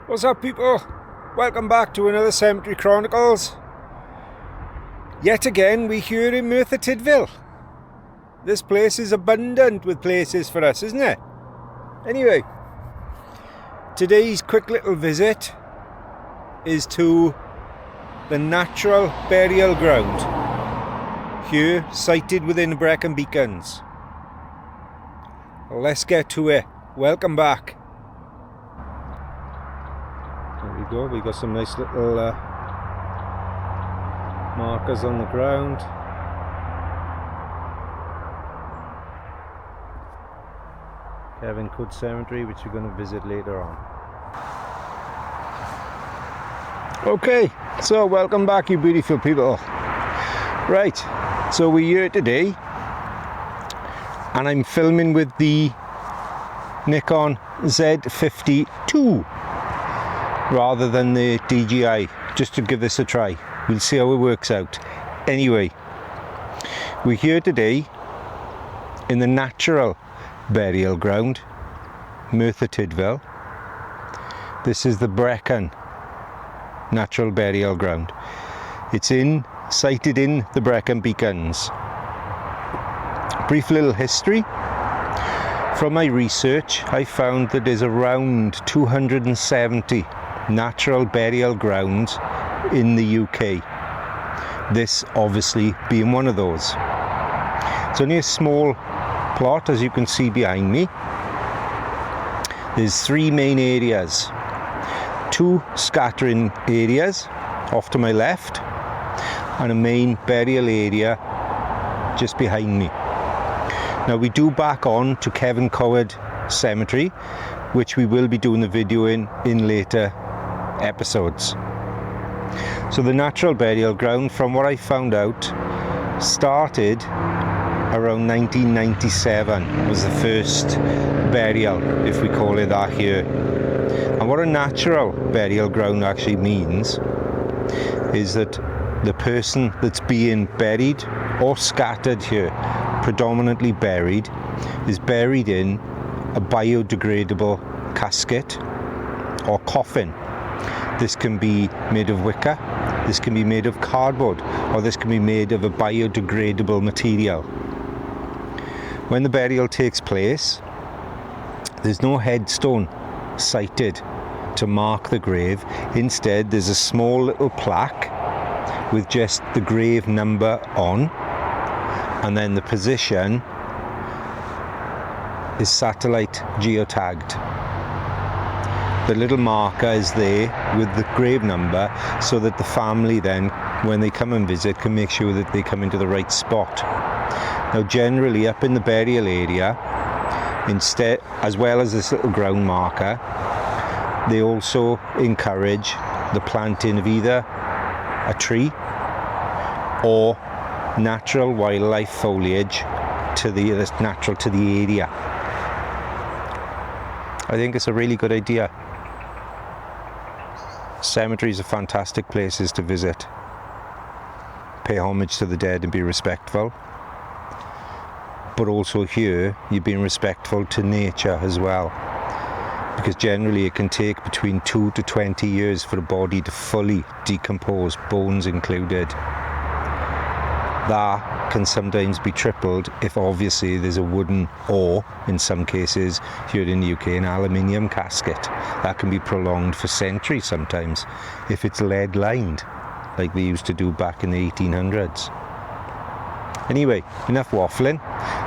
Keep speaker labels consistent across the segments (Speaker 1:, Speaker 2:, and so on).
Speaker 1: What's up, people? Welcome back to another Cemetery Chronicles. Yet again, we're here in Merthyr Tydfil. This place is abundant with places for us, isn't it? Anyway, today's quick little visit is to the natural burial ground, here sited within the Breacon Beacons. Let's get to it. Welcome back. There we go, we got some nice little markers on the ground. Kevin Cood Cemetery, which we're going to visit later on. Okay, so welcome back, you beautiful people. Right, so we're here today and I'm filming with the Nikon Z52 rather than the DJI, just to give this a try. We'll see how it works out. Anyway, we're here today in the natural burial ground, Merthyr Tydfil. This is the Breacon natural burial ground. It's sited in the Breacon Beacons. Brief little history. From my research, I found that there's around 270 natural burial grounds in the UK. This obviously being one of those. It's only a small plot, as you can see behind me. There's three main areas. Two scattering areas off to my left and a main burial area just behind me. Now we do back on to Kevin Cood Cemetery, which we will be doing the video in later episodes. So the natural burial ground, from what I found out, started around 1997 was the first burial, if we call it that, here. And what a natural burial ground actually means is that the person that's being buried or scattered here, predominantly buried, is buried in a biodegradable casket or coffin. This can be made of wicker, this can be made of cardboard, or this can be made of a biodegradable material. When the burial takes place, there's no headstone sited to mark the grave. Instead, there's a small little plaque with just the grave number on, and then the position is satellite geotagged. The little marker is there with the grave number so that the family then, when they come and visit, can make sure that they come into the right spot. Now generally up in the burial area, instead, as well as this little ground marker, they also encourage the planting of either a tree or natural wildlife foliage that's natural to the area. I think it's a really good idea. Cemeteries are fantastic places to visit. Pay homage to the dead and be respectful. But also here, you're being respectful to nature as well. Because generally it can take between 2 to 20 years for a body to fully decompose, bones included. That can sometimes be tripled if obviously there's a wooden, or in some cases here in the UK, an aluminium casket. That can be prolonged for centuries sometimes if it's lead lined, like they used to do back in the 1800s. Anyway, enough waffling.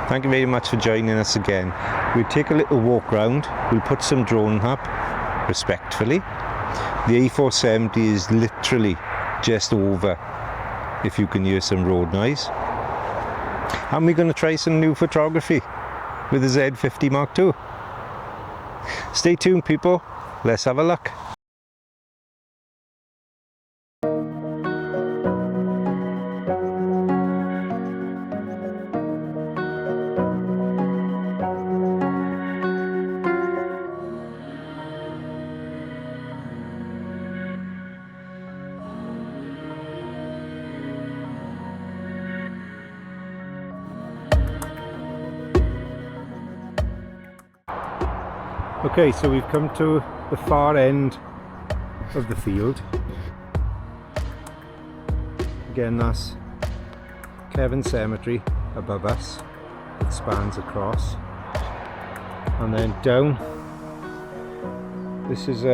Speaker 1: Thank you very much for joining us again. We'll take a little walk round, we'll put some drone up, respectfully. The A470 is literally just over, if you can hear some road noise. And we're going to try some new photography with the Z50 Mark II. Stay tuned, people. Let's have a look. Okay, so we've come to the far end of the field. Again, that's Kevin Cemetery above us. It spans across, and then down. This is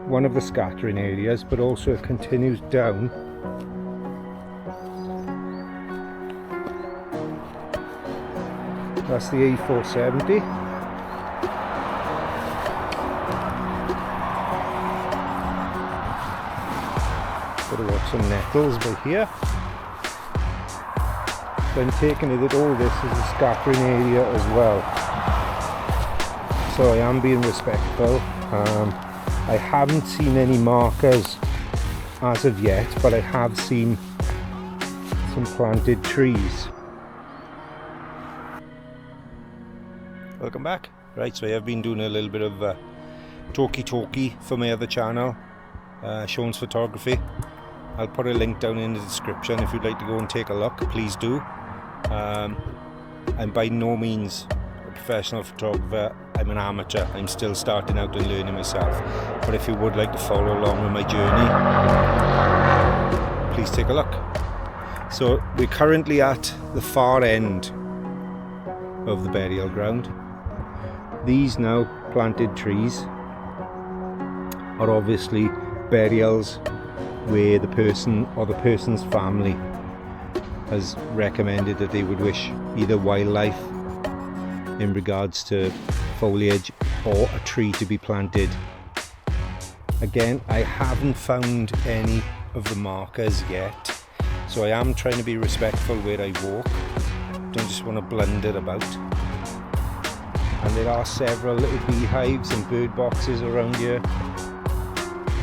Speaker 1: one of the scattering areas, but also it continues down. That's the E470. Got to watch some nettles by here. So I'm taking it that all this is a scattering area as well. So I am being respectful. I haven't seen any markers as of yet, but I have seen some planted trees. Welcome back. Right, so I have been doing a little bit of talkie for my other channel, Sean's Photography. I'll put a link down in the description if you'd like to go and take a look, please do. I'm by no means a professional photographer, I'm an amateur. I'm still starting out and learning myself. But if you would like to follow along with my journey, please take a look. So we're currently at the far end of the burial ground. These now planted trees are obviously burials where the person or the person's family has recommended that they would wish either wildlife in regards to foliage or a tree to be planted. Again, I haven't found any of the markers yet, so I am trying to be respectful where I walk. Don't just want to blunder about. And there are several little beehives and bird boxes around here.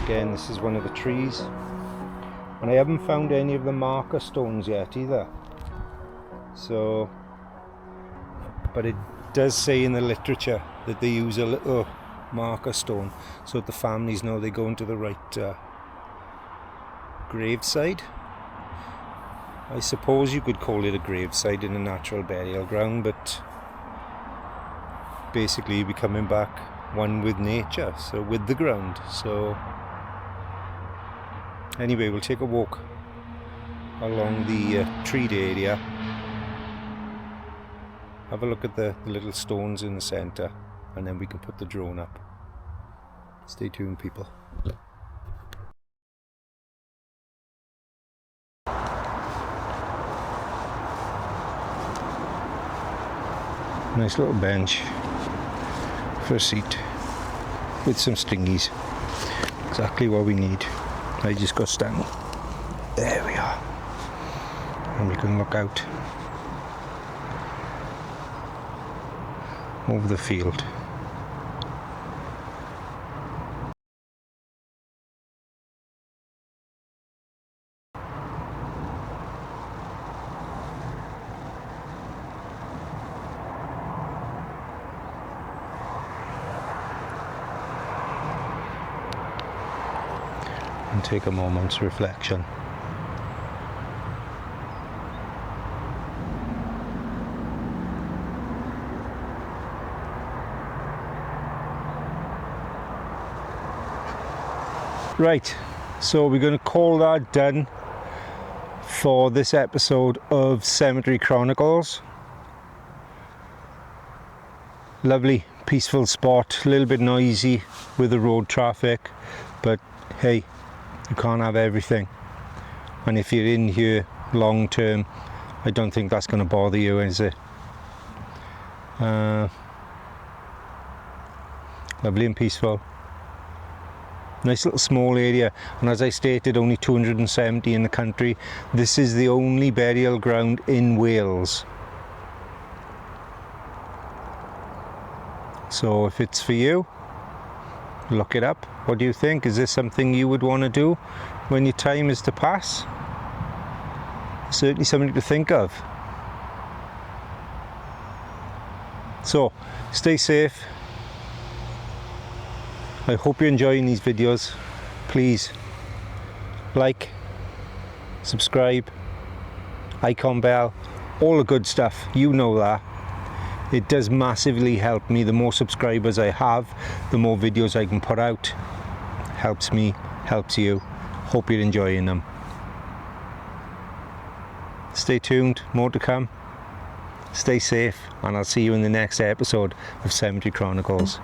Speaker 1: Again, this is one of the trees. And I haven't found any of the marker stones yet either. So, but it does say in the literature that they use a little marker stone so that the families know they go into the right graveside. I suppose you could call it a graveside in a natural burial ground, but basically you'll be coming back one with nature, so with the ground. So anyway, we'll take a walk along the treed area, have a look at the little stones in the centre, and then we can put the drone up. Stay tuned, people. Nice little bench for a seat with some stingies. Exactly what we need. I just got down. There we are. And we can look out over the field. And take a moment's reflection. Right, so we're going to call that done for this episode of Cemetery Chronicles. Lovely, peaceful spot, a little bit noisy with the road traffic, but hey, you can't have everything. And if you're in here long term, I don't think that's going to bother you, is it? Lovely and peaceful. Nice little small area, and as I stated, only 270 in the country. This is the only burial ground in Wales. So if it's for you, look it up. What do you think? Is this something you would want to do when your time is to pass? Certainly something to think of. So, stay safe. I hope you're enjoying these videos. Please like, subscribe, icon bell, all the good stuff. You know that. It does massively help me. The more subscribers I have, the more videos I can put out. Helps me helps you. Hope you're enjoying them. Stay tuned, more to come. Stay safe, and I'll see you in the next episode of Cemetery Chronicles.